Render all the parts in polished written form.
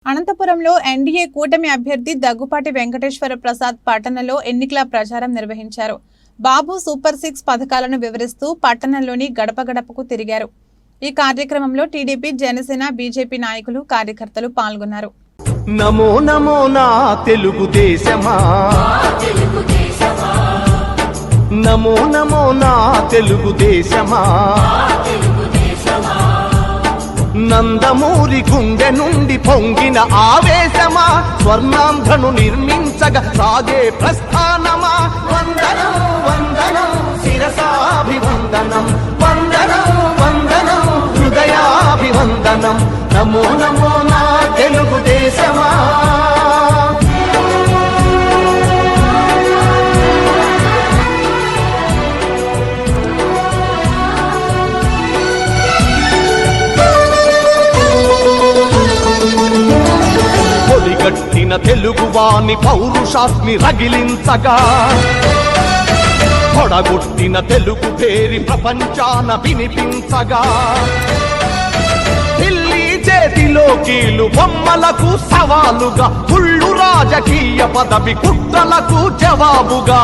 అనంతపురంలో ఎన్డీఏ కూటమి అభ్యర్థి దగ్గుపాటి వెంకటేశ్వర ప్రసాద్ పట్టణంలో ఎన్నికల ప్రచారం నిర్వహించారు. బాబు సూపర్ 6 పథకాలను వివరిస్తూ పట్టణంలోని గడప గడపకు తిరిగారు. ఈ కార్యక్రమంలో టీడీపీ, జనసేన, బీజేపీ నాయకులు, కార్యకర్తలు పాల్గొన్నారు. నమో నమో నా తెలుగు దేశమా, నమో నమో నా తెలుగు దేశమా, నందమూరి గుండె నుండి పొంగిన ఆవేశమా, స్వర్ణాంధ్రను నిర్మించగా సాగే ప్రస్థానమా. వందనం వందనం శిరసాభివందనం, వందనం వందనం హృదయాభివందనం. నమో నమో నా తెలుగు దేశమా. పొడిగట్టిన తెలుగువాని పౌరుషాన్ని రగిలించగా, పొడగొట్టిన తెలుగు పేరి ప్రపంచాన వినిపించగా, ఢిల్లీ చేతిలో కీలు బొమ్మలకు సవాలుగా, కుళ్ళు రాజకీయ పదవి కుట్రలకు జవాబుగా,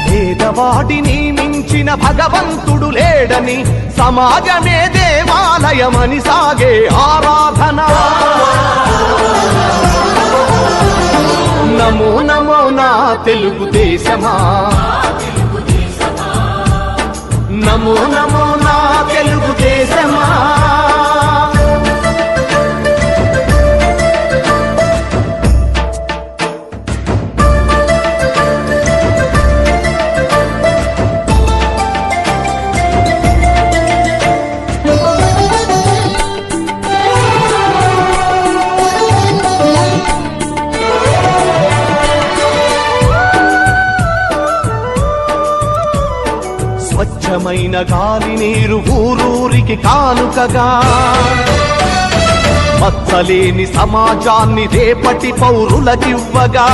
పేదవాడిని మించిన భగవంతుడు లేడని, సమాజమే దేవాలయమని సాగే ఆరాధన. నమో నమో నా తెలుగు దేశమా, నమో నమో నా తెలుగు దేశమా. స్వచ్ఛమైన గాలి నీరు ఊరూరికి కానుకగా, మచ్చలేని సమాజాన్ని రేపటి పౌరులకివ్వగా,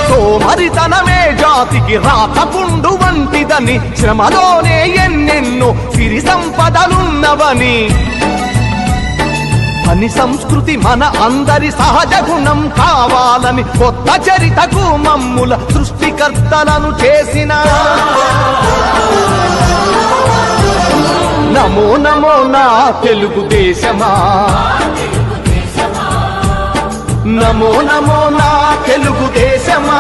సోమరితనమే జాతికి రాతపుండు వంటిదని, శ్రమలోనే ఎన్నెన్నో సిరి సంపదలున్నవని, పని సంస్కృతి మన అందరి సహజ గుణం కావాలని, కొత్త చరితకు మమ్ముల సృష్టికర్తలను చేసిన. నమో నమో నా తెలుగు దేశమా, నమో నమో నా తెలుగు దేశమా.